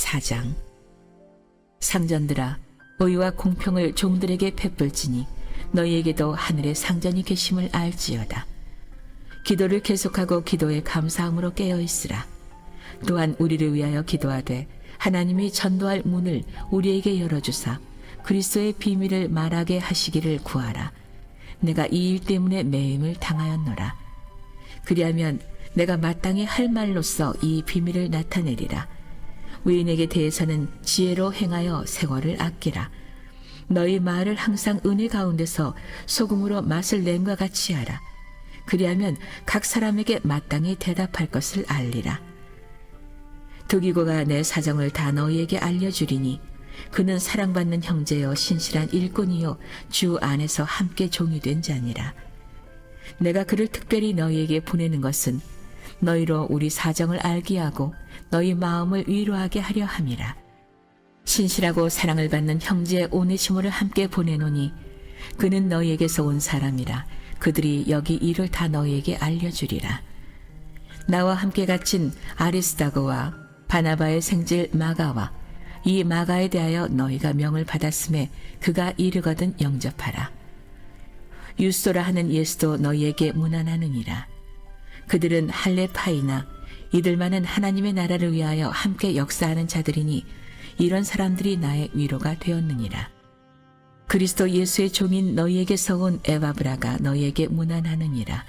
4장. 상전들아, 의와 공평을 종들에게 베풀지니 너희에게도 하늘의 상전이 계심을 알지어다. 기도를 계속하고 기도에 감사함으로 깨어있으라. 또한 우리를 위하여 기도하되 하나님이 전도할 문을 우리에게 열어주사 그리스도의 비밀을 말하게 하시기를 구하라. 내가 이 일 때문에 매임을 당하였노라. 그리하면 내가 마땅히 할 말로써 이 비밀을 나타내리라. 의인에게 대해서는 지혜로 행하여 세월을 아끼라. 너희 말을 항상 은혜 가운데서 소금으로 맛을 낸과 같이 하라. 그리하면 각 사람에게 마땅히 대답할 것을 알리라. 두기고가 내 사정을 다 너희에게 알려주리니 그는 사랑받는 형제여 신실한 일꾼이요 주 안에서 함께 종이 된 자니라. 내가 그를 특별히 너희에게 보내는 것은 너희로 우리 사정을 알게 하고 너희 마음을 위로하게 하려 함이라. 신실하고 사랑을 받는 형제 오네시모를 함께 보내노니 그는 너희에게서 온 사람이라. 그들이 여기 일을 다 너희에게 알려주리라. 나와 함께 갇힌 아리스다고와 바나바의 생질 마가와 이 마가에 대하여 너희가 명을 받았음에 그가 이르거든 영접하라. 유스도라 하는 예수도 너희에게 문안하느니라. 그들은 할레파이나 이들만은 하나님의 나라를 위하여 함께 역사하는 자들이니 이런 사람들이 나의 위로가 되었느니라. 그리스도 예수의 종인 너희에게서 온 에바브라가 너희에게 문안하느니라.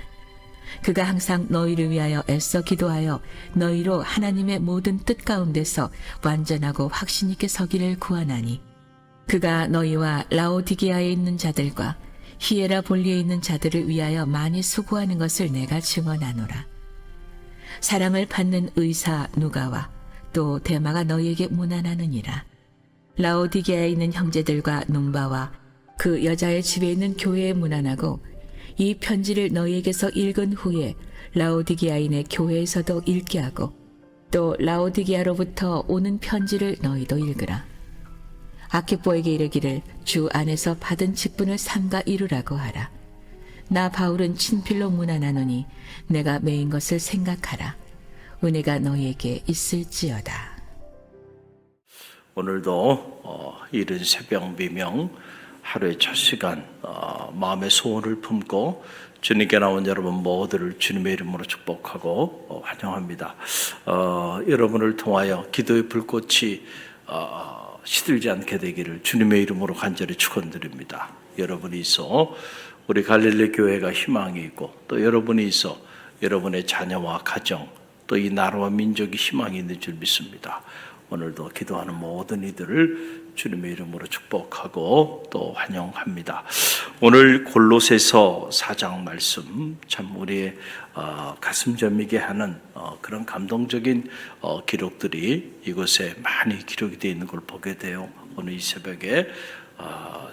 그가 항상 너희를 위하여 애써 기도하여 너희로 하나님의 모든 뜻 가운데서 완전하고 확신 있게 서기를 구하나니 그가 너희와 라오디게아에 있는 자들과 히에라볼리에 있는 자들을 위하여 많이 수고하는 것을 내가 증언하노라. 사랑을 받는 의사 누가와 또 데마가 너희에게 문안하느니라. 라오디게아에 있는 형제들과 num바와 그 여자의 집에 있는 교회에 문안하고 이 편지를 너희에게서 읽은 후에 라오디게아인의 교회에서도 읽게 하고 또 라오디게아로부터 오는 편지를 너희도 읽으라. 아키뽀에게 이르기를 주 안에서 받은 직분을 삼가 이루라고 하라. 나 바울은 친필로 문안하노니 내가 매인 것을 생각하라. 은혜가 너희에게 있을지어다. 오늘도 이른 새벽 미명 하루의 첫 시간 마음의 소원을 품고 주님께 나온 여러분 모두를 주님의 이름으로 축복하고 환영합니다. 여러분을 통하여 기도의 불꽃이 시들지 않게 되기를 주님의 이름으로 간절히 축원드립니다. 여러분이 있어 우리 갈릴리 교회가 희망이 있고 또 여러분이 있어 여러분의 자녀와 가정 또 이 나라와 민족이 희망이 있는 줄 믿습니다. 오늘도 기도하는 모든 이들을 주님의 이름으로 축복하고 또 환영합니다. 오늘 골로새서 4장 말씀 참 우리의 가슴 저미게 하는 그런 감동적인 기록들이 이곳에 많이 기록이 되어 있는 걸 보게 돼요. 오늘 이 새벽에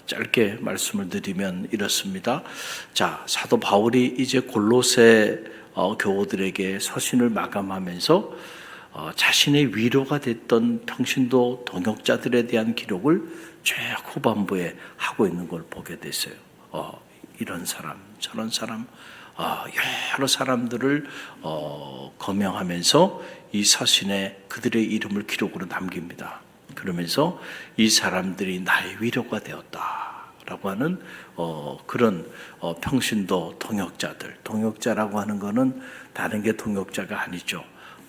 짧게 말씀을 드리면 이렇습니다. 자, 사도 바울이 이제 골로새 교우들에게 서신을 마감하면서 자신의 위로가 됐던 평신도 동역자들에 대한 기록을 쭉 후반부에 하고 있는 걸 보게 됐어요. 이런 사람, 저런 사람, 여러 사람들을 거명하면서 이 서신에 그들의 이름을 기록으로 남깁니다. 그러면서 이 사람들이 나의 위로가 되었다라고 하는 그런 평신도 동역자들, 동역자라고 하는 것은 다른 게 동역자가 아니죠.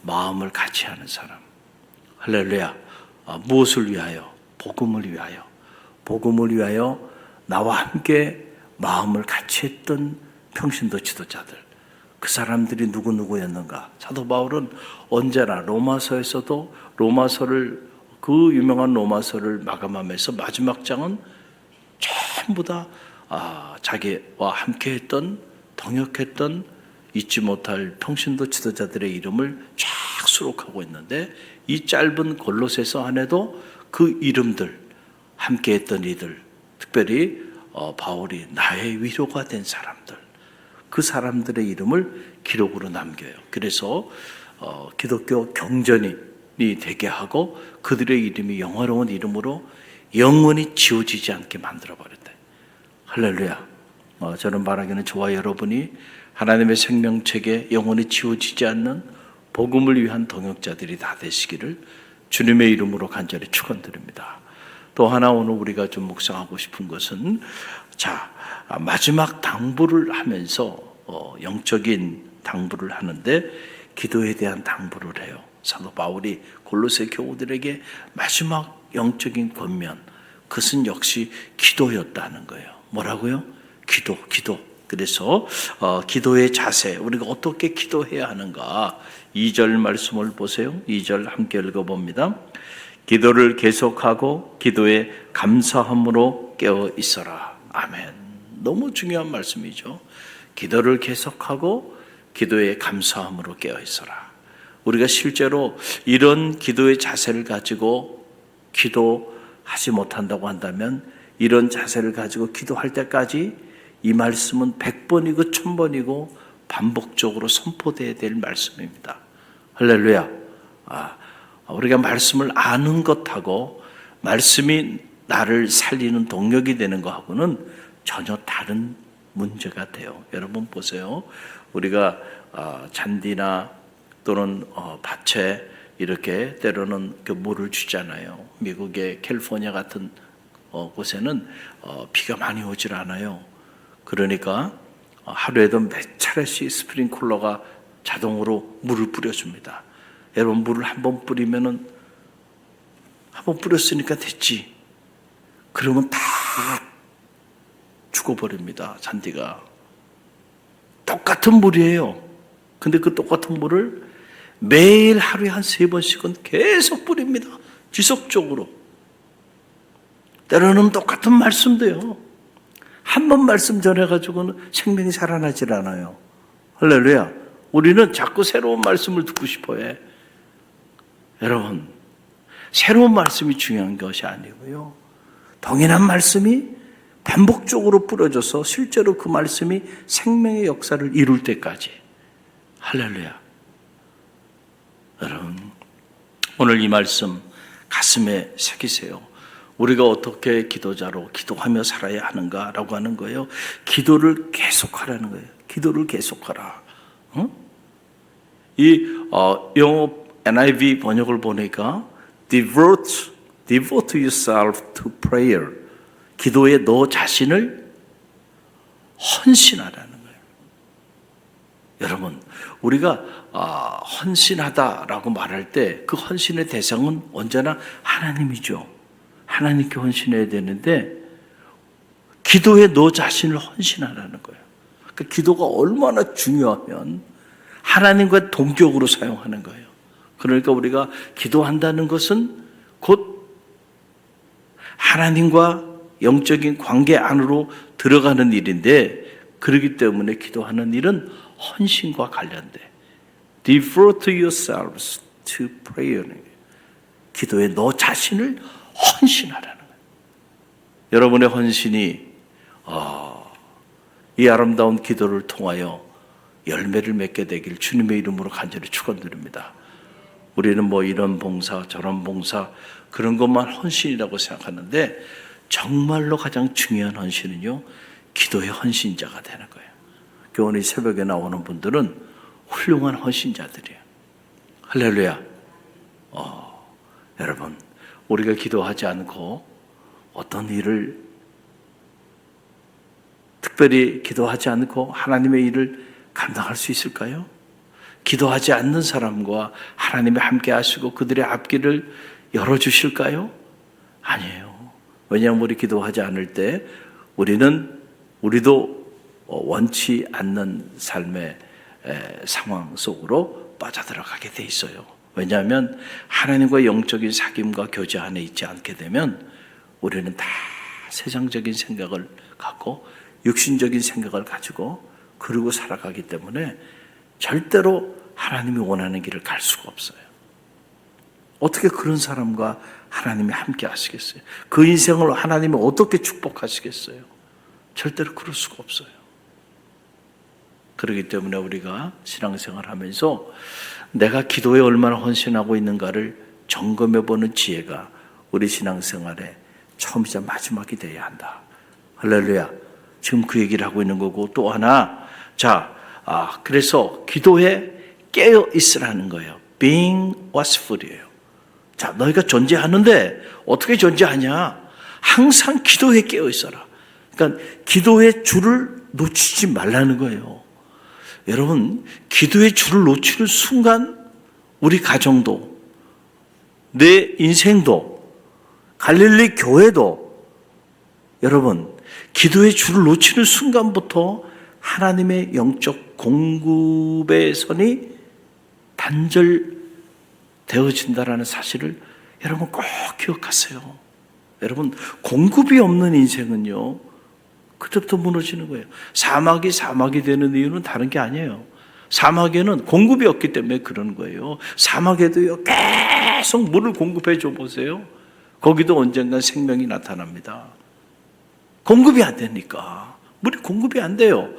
마음을 같이 하는 사람. 할렐루야. 무엇을 위하여? 복음을 위하여. 복음을 위하여 나와 함께 마음을 같이 했던 평신도 지도자들. 그 사람들이 누구였는가? 사도 바울은 언제나 로마서에서도 그 유명한 로마서를 마감하면서 마지막 장은 전부 다 자기와 함께 했던 동역했던 잊지 못할 평신도 지도자들의 이름을 쫙 수록하고 있는데 이 짧은 골로새서 안에도 그 이름들 함께 했던 이들 특별히 바울이 나의 위로가 된 사람들 그 사람들의 이름을 기록으로 남겨요. 그래서 기독교 경전이 되게 하고 그들의 이름이 영화로운 이름으로 영원히 지워지지 않게 만들어버렸다. 할렐루야. 저는 바라기는 저와 여러분이 하나님의 생명책에 영원히 지워지지 않는 복음을 위한 동역자들이 다 되시기를 주님의 이름으로 간절히 축원드립니다. 또 하나 오늘 우리가 좀 묵상하고 싶은 것은 마지막 당부를 하면서 영적인 당부를 하는데 기도에 대한 당부를 해요. 사도 바울이 골로새 교우들에게 마지막 영적인 권면, 그것은 역시 기도였다는 거예요. 뭐라고요? 기도. 그래서 기도의 자세, 우리가 어떻게 기도해야 하는가? 2절 말씀을 보세요. 2절 함께 읽어봅니다. 기도를 계속하고 기도에 감사함으로 깨어 있어라. 아멘. 너무 중요한 말씀이죠. 기도를 계속하고 기도에 감사함으로 깨어 있어라. 우리가 실제로 이런 기도의 자세를 가지고 기도하지 못한다고 한다면, 이런 자세를 가지고 기도할 때까지 이 말씀은 100번이고 1000번이고 반복적으로 선포되어야 될 말씀입니다. 할렐루야. 우리가 말씀을 아는 것하고 말씀이 나를 살리는 동력이 되는 것하고는 전혀 다른 문제가 돼요. 여러분 보세요. 우리가 잔디나 또는 밭에 이렇게 때로는 그 물을 주잖아요. 미국의 캘리포니아 같은 곳에는 비가 많이 오질 않아요. 그러니까 하루에도 몇 차례씩 스프링클러가 자동으로 물을 뿌려줍니다. 여러분, 물을 한번 뿌리면은 한번 뿌렸으니까 됐지. 그러면 다 죽어버립니다. 잔디가. 똑같은 물이에요. 근데 그 똑같은 물을 매일 하루에 한 3번씩은 계속 뿌립니다. 지속적으로. 때로는 똑같은 말씀도요. 한 번 말씀 전해가지고는 생명이 살아나질 않아요. 할렐루야. 우리는 자꾸 새로운 말씀을 듣고 싶어 해. 여러분, 새로운 말씀이 중요한 것이 아니고요. 동일한 말씀이 반복적으로 뿌려져서 실제로 그 말씀이 생명의 역사를 이룰 때까지. 할렐루야. 여러분, 오늘 이 말씀 가슴에 새기세요. 우리가 어떻게 기도자로 기도하며 살아야 하는가라고 하는 거예요. 기도를 계속하라는 거예요. 기도를 계속하라. 이 영어 NIV 번역을 보니까 devote yourself to prayer. 기도에 너 자신을 헌신하라는 거예요. 여러분, 우리가 헌신하다라고 말할 때 그 헌신의 대상은 언제나 하나님이죠. 하나님께 헌신해야 되는데 기도에 너 자신을 헌신하라는 거예요. 그러니까 기도가 얼마나 중요하면 하나님과 동격으로 사용하는 거예요. 그러니까 우리가 기도한다는 것은 곧 하나님과 영적인 관계 안으로 들어가는 일인데, 그렇기 때문에 기도하는 일은 헌신과 관련돼. Devote yourselves to prayer. 기도에 너 자신을 헌신하라는 거예요. 여러분의 헌신이 이 아름다운 기도를 통하여 열매를 맺게 되길 주님의 이름으로 간절히 축원드립니다. 우리는 뭐 이런 봉사 저런 봉사 그런 것만 헌신이라고 생각하는데, 정말로 가장 중요한 헌신은요, 기도의 헌신자가 되는 거예요. 교훈이 새벽에 나오는 분들은 훌륭한 헌신자들이에요. 할렐루야. 여러분, 우리가 기도하지 않고 어떤 일을, 특별히 기도하지 않고 하나님의 일을 감당할 수 있을까요? 기도하지 않는 사람과 하나님이 함께 하시고 그들의 앞길을 열어주실까요? 아니에요. 왜냐하면 우리 기도하지 않을 때 우리도 원치 않는 삶의 상황 속으로 빠져들어가게 돼 있어요. 왜냐하면 하나님과 영적인 사귐과 교제 안에 있지 않게 되면 우리는 다 세상적인 생각을 갖고 육신적인 생각을 가지고 그러고 살아가기 때문에 절대로 하나님이 원하는 길을 갈 수가 없어요. 어떻게 그런 사람과 하나님이 함께 하시겠어요? 그 인생을 하나님이 어떻게 축복하시겠어요? 절대로 그럴 수가 없어요. 그렇기 때문에 우리가 신앙생활 하면서 내가 기도에 얼마나 헌신하고 있는가를 점검해보는 지혜가 우리 신앙생활의 처음이자 마지막이 되어야 한다. 할렐루야. 지금 그 얘기를 하고 있는 거고, 또 하나, 그래서 기도에 깨어 있으라는 거예요. Being watchful이에요. 자, 너희가 존재하는데 어떻게 존재하냐? 항상 기도에 깨어 있어라. 그러니까 기도의 줄을 놓치지 말라는 거예요. 여러분, 기도의 줄을 놓치는 순간 우리 가정도, 내 인생도, 갈릴리 교회도, 여러분, 기도의 줄을 놓치는 순간부터 하나님의 영적 공급의 선이 단절되어진다라는 사실을 여러분 꼭 기억하세요. 여러분, 공급이 없는 인생은요, 그때부터 무너지는 거예요. 사막이 되는 이유는 다른 게 아니에요. 사막에는 공급이 없기 때문에 그런 거예요. 사막에도요, 계속 물을 공급해 줘 보세요. 거기도 언젠간 생명이 나타납니다. 공급이 안 되니까. 물이 공급이 안 돼요.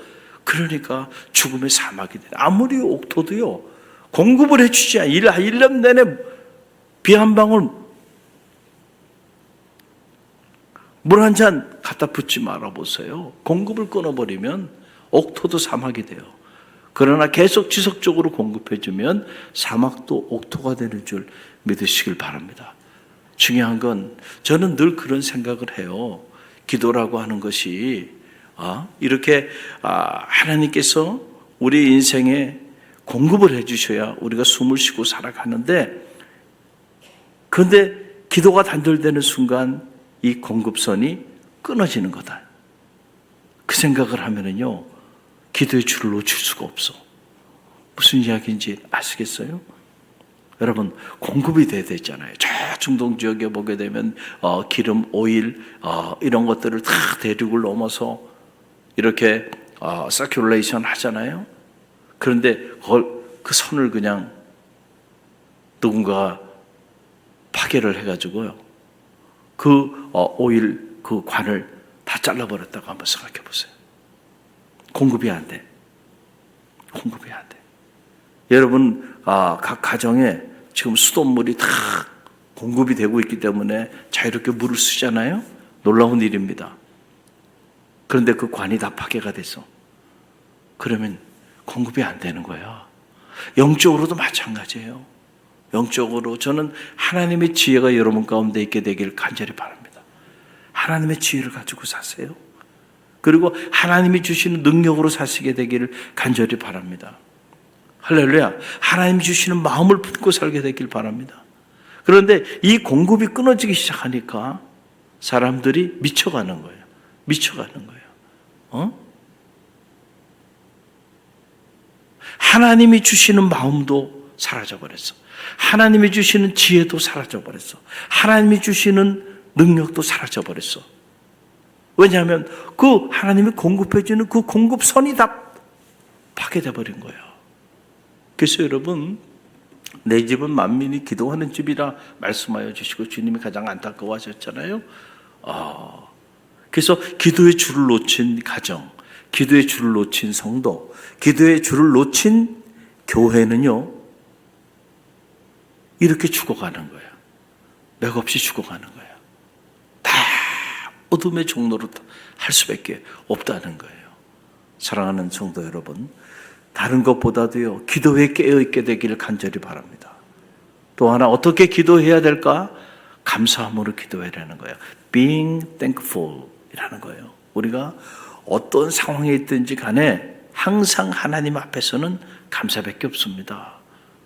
그러니까 죽음의 사막이 돼요. 아무리 옥토도요, 공급을 해주지 않아요. 1년 내내 비 한 방울, 물 한 잔 갖다 붓지 말아보세요. 공급을 끊어버리면 옥토도 사막이 돼요. 그러나 계속 지속적으로 공급해주면 사막도 옥토가 되는 줄 믿으시길 바랍니다. 중요한 건 저는 늘 그런 생각을 해요. 기도라고 하는 것이 이렇게 하나님께서 우리 인생에 공급을 해주셔야 우리가 숨을 쉬고 살아가는데, 그런데 기도가 단절되는 순간 이 공급선이 끊어지는 거다. 그 생각을 하면은요, 기도의 줄을 놓칠 수가 없어. 무슨 이야기인지 아시겠어요? 여러분, 공급이 돼야 되잖아요. 저 중동 지역에 보게 되면 기름, 오일 이런 것들을 다 대륙을 넘어서 이렇게 서큘레이션 하잖아요. 그런데 그 선을 그냥 누군가 파괴를 해가지고요, 그 오일 그 관을 다 잘라버렸다고 한번 생각해 보세요. 공급이 안 돼. 공급이 안 돼. 여러분, 각 가정에 지금 수돗물이 다 공급이 되고 있기 때문에 자유롭게 물을 쓰잖아요. 놀라운 일입니다. 그런데 그 관이 다 파괴가 돼서 그러면 공급이 안 되는 거야. 영적으로도 마찬가지예요. 영적으로 저는 하나님의 지혜가 여러분 가운데 있게 되길 간절히 바랍니다. 하나님의 지혜를 가지고 사세요. 그리고 하나님이 주시는 능력으로 사시게 되기를 간절히 바랍니다. 할렐루야. 하나님이 주시는 마음을 품고 살게 되길 바랍니다. 그런데 이 공급이 끊어지기 시작하니까 사람들이 미쳐가는 거예요. 미쳐가는 거예요. 하나님이 주시는 마음도 사라져버렸어. 하나님이 주시는 지혜도 사라져버렸어. 하나님이 주시는 능력도 사라져버렸어. 왜냐하면 그 하나님이 공급해주는 그 공급선이 다 파괴돼 버린 거예요. 그래서 여러분, 내 집은 만민이 기도하는 집이라 말씀하여 주시고 주님이 가장 안타까워하셨잖아요. 그래서 기도의 줄을 놓친 가정, 기도의 줄을 놓친 성도, 기도의 줄을 놓친 교회는요, 이렇게 죽어가는 거예요. 맥없이 죽어가는 거예요. 다 어둠의 종로로 할 수밖에 없다는 거예요. 사랑하는 성도 여러분, 다른 것보다도요, 기도에 깨어있게 되기를 간절히 바랍니다. 또 하나, 어떻게 기도해야 될까? 감사함으로 기도해야 하는 거예요. Being thankful 이라는 거예요. 우리가 어떤 상황에 있든지 간에 항상 하나님 앞에서는 감사밖에 없습니다.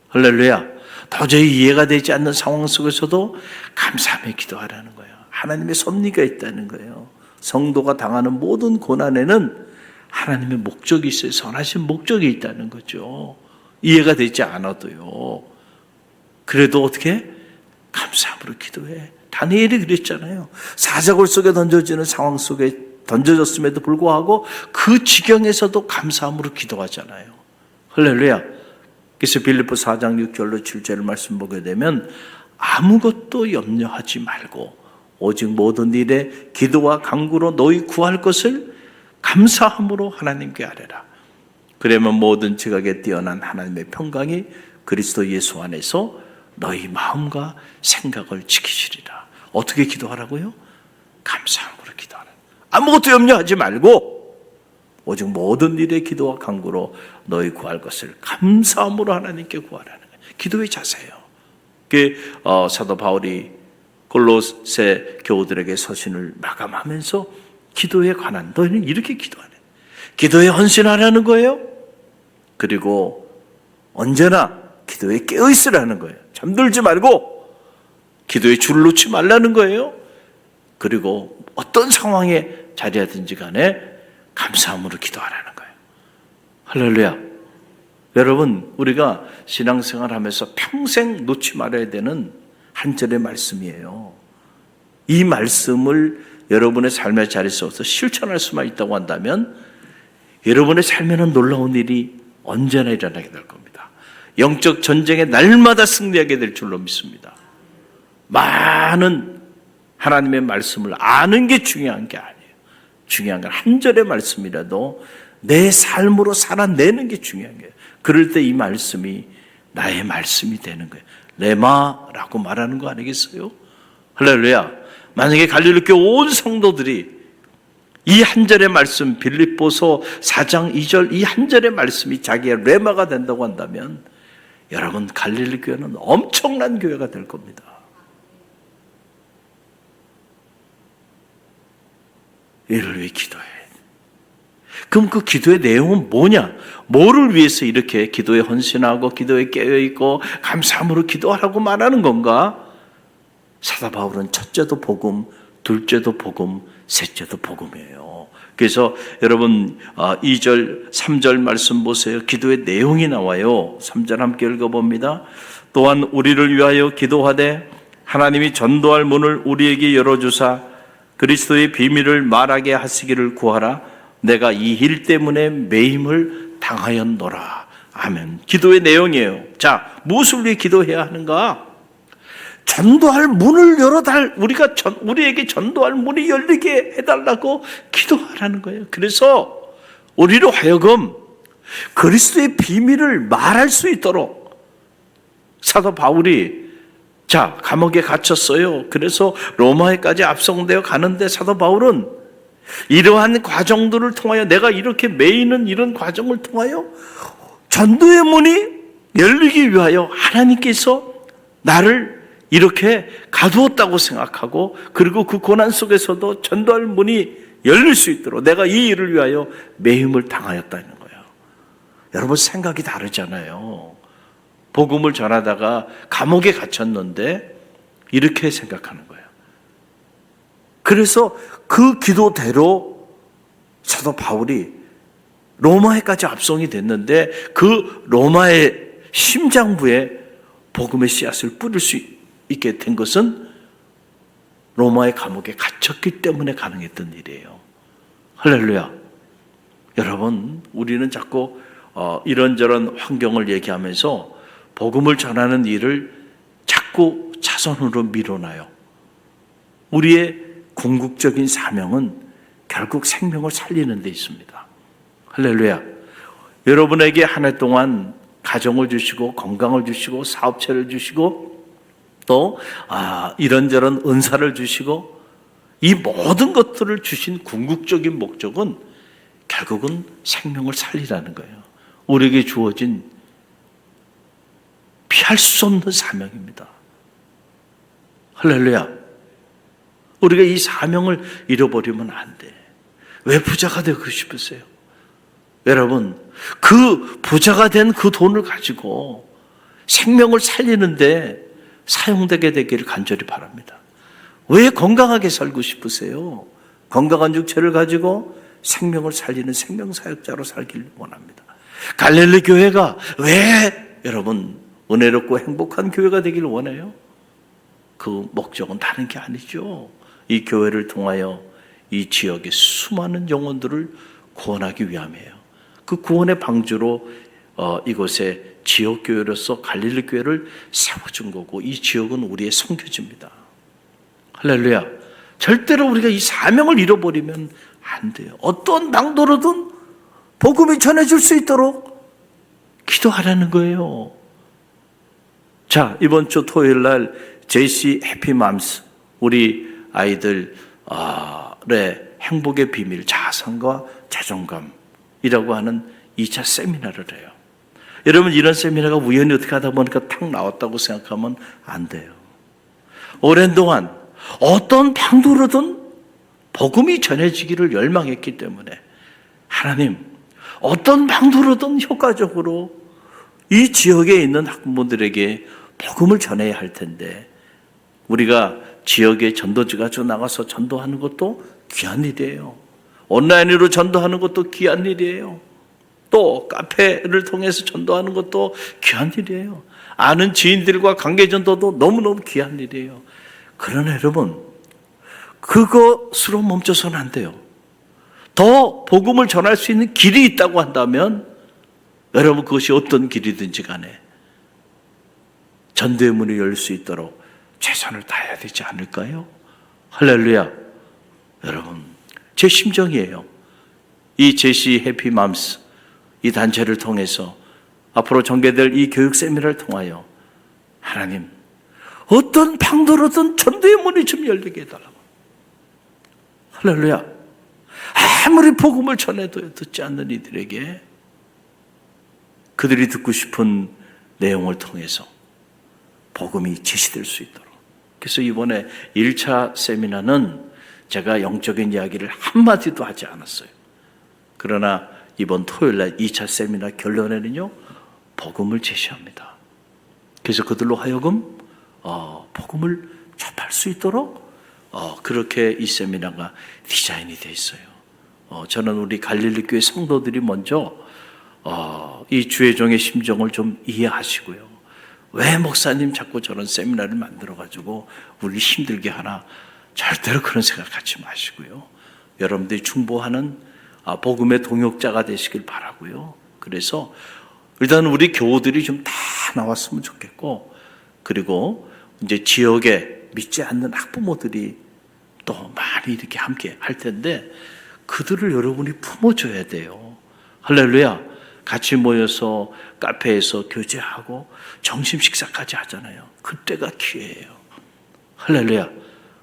할렐루야. 도저히 이해가 되지 않는 상황 속에서도 감사하며 기도하라는 거예요. 하나님의 섭리가 있다는 거예요. 성도가 당하는 모든 고난에는 하나님의 목적이 있어요. 선하신 목적이 있다는 거죠. 이해가 되지 않아도요. 그래도 어떻게? 감사함으로 기도해. 다니엘이 그랬잖아요. 사자굴 속에 던져지는 상황 속에 던져졌음에도 불구하고 그 지경에서도 감사함으로 기도하잖아요. 할렐루야. 그래서 빌립보 4장 6절로 7절을 말씀 보게 되면 아무것도 염려하지 말고 오직 모든 일에 기도와 간구로 너희 구할 것을 감사함으로 하나님께 아뢰라. 그러면 모든 지각에 뛰어난 하나님의 평강이 그리스도 예수 안에서 너희 마음과 생각을 지키시리라. 어떻게 기도하라고요? 감사함으로 기도하라. 아무것도 염려하지 말고 오직 모든 일에 기도와 간구로 너희 구할 것을 감사함으로 하나님께 구하라는 거예요. 기도의 자세예요. 사도 바울이 골로새 교우들에게 서신을 마감하면서 기도에 관한 너희는 이렇게 기도하네. 기도에 헌신하라는 거예요. 그리고 언제나 기도에 깨어 있으라는 거예요. 잠들지 말고 기도에 줄을 놓지 말라는 거예요. 그리고 어떤 상황에 자리하든지 간에 감사함으로 기도하라는 거예요. 할렐루야. 여러분, 우리가 신앙생활 하면서 평생 놓지 말아야 되는 한 절의 말씀이에요. 이 말씀을 여러분의 삶의 자리에서 실천할 수만 있다고 한다면 여러분의 삶에는 놀라운 일이 언제나 일어나게 될 겁니다. 영적 전쟁에 날마다 승리하게 될 줄로 믿습니다. 많은 하나님의 말씀을 아는 게 중요한 게 아니에요. 중요한 건 한 절의 말씀이라도 내 삶으로 살아내는 게 중요한 거예요. 그럴 때 이 말씀이 나의 말씀이 되는 거예요. 레마라고 말하는 거 아니겠어요? 할렐루야. 만약에 갈릴리교 온 성도들이 이 한 절의 말씀, 빌립보서 4장 2절 이 한 절의 말씀이 자기의 레마가 된다고 한다면 여러분, 갈릴리 교회는 엄청난 교회가 될 겁니다. 이를 위해 기도해. 그럼 그 기도의 내용은 뭐냐? 뭐를 위해서 이렇게 기도에 헌신하고 기도에 깨어있고 감사함으로 기도하라고 말하는 건가? 사도 바울은 첫째도 복음, 둘째도 복음, 셋째도 복음이에요. 그래서 여러분 2절, 3절 말씀 보세요. 기도의 내용이 나와요. 3절 함께 읽어봅니다. 또한 우리를 위하여 기도하되 하나님이 전도할 문을 우리에게 열어주사 그리스도의 비밀을 말하게 하시기를 구하라. 내가 이 일 때문에 매임을 당하였노라. 아멘. 기도의 내용이에요. 자, 무엇을 위해 기도해야 하는가? 전도할 문을 우리에게 전도할 문이 열리게 해달라고 기도하라는 거예요. 그래서 우리로 하여금 그리스도의 비밀을 말할 수 있도록 사도 바울이 감옥에 갇혔어요. 그래서 로마에까지 압송되어 가는데 사도 바울은 이러한 과정들을 통하여 내가 이렇게 매이는 이런 과정을 통하여 전도의 문이 열리기 위하여 하나님께서 나를 이렇게 가두었다고 생각하고 그리고 그 고난 속에서도 전도할 문이 열릴 수 있도록 내가 이 일을 위하여 매임을 당하였다는 거예요. 여러분 생각이 다르잖아요. 복음을 전하다가 감옥에 갇혔는데 이렇게 생각하는 거예요. 그래서 그 기도대로 사도 바울이 로마에까지 압송이 됐는데 그 로마의 심장부에 복음의 씨앗을 뿌릴 수 있게 된 것은 로마의 감옥에 갇혔기 때문에 가능했던 일이에요. 할렐루야. 여러분, 우리는 자꾸 이런저런 환경을 얘기하면서 복음을 전하는 일을 자꾸 차선으로 밀어놔요. 우리의 궁극적인 사명은 결국 생명을 살리는 데 있습니다. 할렐루야. 여러분에게 한 해 동안 가정을 주시고 건강을 주시고 사업체를 주시고 또 이런저런 은사를 주시고 이 모든 것들을 주신 궁극적인 목적은 결국은 생명을 살리라는 거예요. 우리에게 주어진 피할 수 없는 사명입니다. 할렐루야. 우리가 이 사명을 잃어버리면 안 돼. 왜 부자가 되고 싶으세요? 여러분, 그 부자가 된 그 돈을 가지고 생명을 살리는데 사용되게 되기를 간절히 바랍니다. 왜 건강하게 살고 싶으세요? 건강한 육체를 가지고 생명을 살리는 생명사역자로 살기를 원합니다. 갈릴리 교회가 왜 여러분 은혜롭고 행복한 교회가 되기를 원해요? 그 목적은 다른 게 아니죠. 이 교회를 통하여 이 지역의 수많은 영혼들을 구원하기 위함이에요. 그 구원의 방주로 이곳에 지역교회로서 갈릴리 교회를 세워준 거고 이 지역은 우리의 선교지입니다. 할렐루야. 절대로 우리가 이 사명을 잃어버리면 안 돼요. 어떤 방도로든 복음이 전해질 수 있도록 기도하라는 거예요. 자, 이번 주 토요일 날 JC 해피맘스 우리 아이들의 행복의 비밀 자상과 자존감이라고 하는 2차 세미나를 해요. 여러분, 이런 세미나가 우연히 어떻게 하다 보니까 탁 나왔다고 생각하면 안 돼요. 오랜 동안 어떤 방도로든 복음이 전해지기를 열망했기 때문에 하나님, 어떤 방도로든 효과적으로 이 지역에 있는 학부모들에게 복음을 전해야 할 텐데, 우리가 지역에 전도지 가지고 나가서 전도하는 것도 귀한 일이에요. 온라인으로 전도하는 것도 귀한 일이에요. 또 카페를 통해서 전도하는 것도 귀한 일이에요. 아는 지인들과 관계 전도도 너무너무 귀한 일이에요. 그러나 여러분, 그것으로 멈춰서는 안 돼요. 더 복음을 전할 수 있는 길이 있다고 한다면 여러분, 그것이 어떤 길이든지 간에 전도의 문이 열릴 수 있도록 최선을 다해야 되지 않을까요? 할렐루야. 여러분, 제 심정이에요. 이 제시 해피맘스 이 단체를 통해서 앞으로 전개될 이 교육 세미나를 통하여 하나님, 어떤 방도로든 전도의 문이 좀 열리게 해달라고. 할렐루야. 아무리 복음을 전해도 듣지 않는 이들에게 그들이 듣고 싶은 내용을 통해서 복음이 제시될 수 있도록. 그래서 이번에 1차 세미나는 제가 영적인 이야기를 한마디도 하지 않았어요. 그러나 이번 토요일날 2차 세미나 결론에는요, 복음을 제시합니다. 그래서 그들로 하여금 복음을 접할 수 있도록 그렇게 이 세미나가 디자인이 되어 있어요. 저는 우리 갈릴리 교회 성도들이 먼저 이 주의 종의 심정을 좀 이해하시고요. 왜 목사님 자꾸 저런 세미나를 만들어가지고 우리 힘들게 하나, 절대로 그런 생각하지 마시고요. 여러분들이 중보하는 복음의 동역자가 되시길 바라고요. 그래서 일단 우리 교우들이 좀 다 나왔으면 좋겠고, 그리고 이제 지역에 믿지 않는 학부모들이 또 많이 이렇게 함께 할 텐데 그들을 여러분이 품어줘야 돼요. 할렐루야. 같이 모여서 카페에서 교제하고 점심 식사까지 하잖아요. 그때가 기회예요. 할렐루야.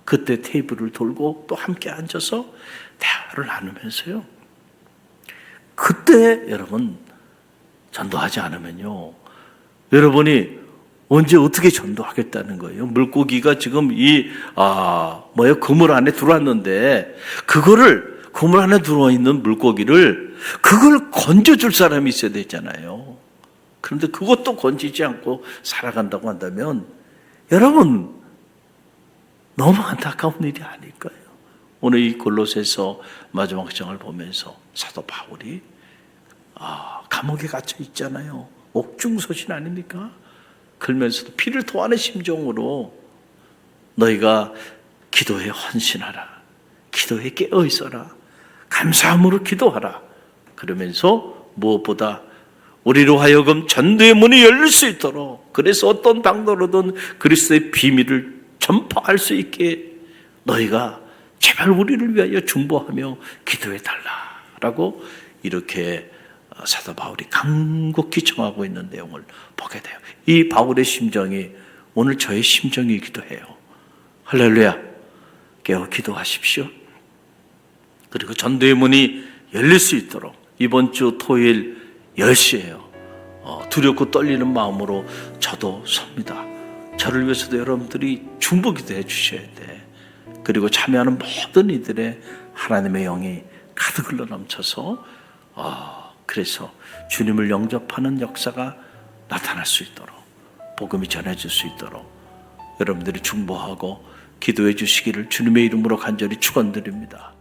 그때 테이블을 돌고 또 함께 앉아서 대화를 나누면서요, 그때 여러분 전도하지 않으면요, 여러분이 언제 어떻게 전도하겠다는 거예요? 물고기가 지금 그물 안에 들어왔는데, 그거를 그물 안에 들어있는 물고기를 그걸 건져줄 사람이 있어야 되잖아요. 그런데 그것도 건지지 않고 살아간다고 한다면 여러분, 너무 안타까운 일이 아닐까요? 오늘 이 골로새서 마지막 장을 보면서 사도 바울이 감옥에 갇혀 있잖아요. 옥중서신 아닙니까? 그러면서도 피를 토하는 심정으로 너희가 기도에 헌신하라, 기도에 깨어 있어라, 감사함으로 기도하라. 그러면서 무엇보다 우리로 하여금 전도의 문이 열릴 수 있도록, 그래서 어떤 방도로든 그리스도의 비밀을 전파할 수 있게 너희가 제발 우리를 위하여 중보하며 기도해 달라라고 이렇게 사도 바울이 간곡히 청하고 있는 내용을 보게 돼요. 이 바울의 심정이 오늘 저의 심정이기도 해요. 할렐루야. 깨어 기도하십시오. 그리고 전도의 문이 열릴 수 있도록 이번 주 토요일 10시에요. 두렵고 떨리는 마음으로 저도 섭니다. 저를 위해서도 여러분들이 중보기도 해주셔야 돼. 그리고 참여하는 모든 이들의 하나님의 영이 가득 흘러 넘쳐서 그래서 주님을 영접하는 역사가 나타날 수 있도록, 복음이 전해질 수 있도록 여러분들이 중보하고 기도해 주시기를 주님의 이름으로 간절히 축원드립니다.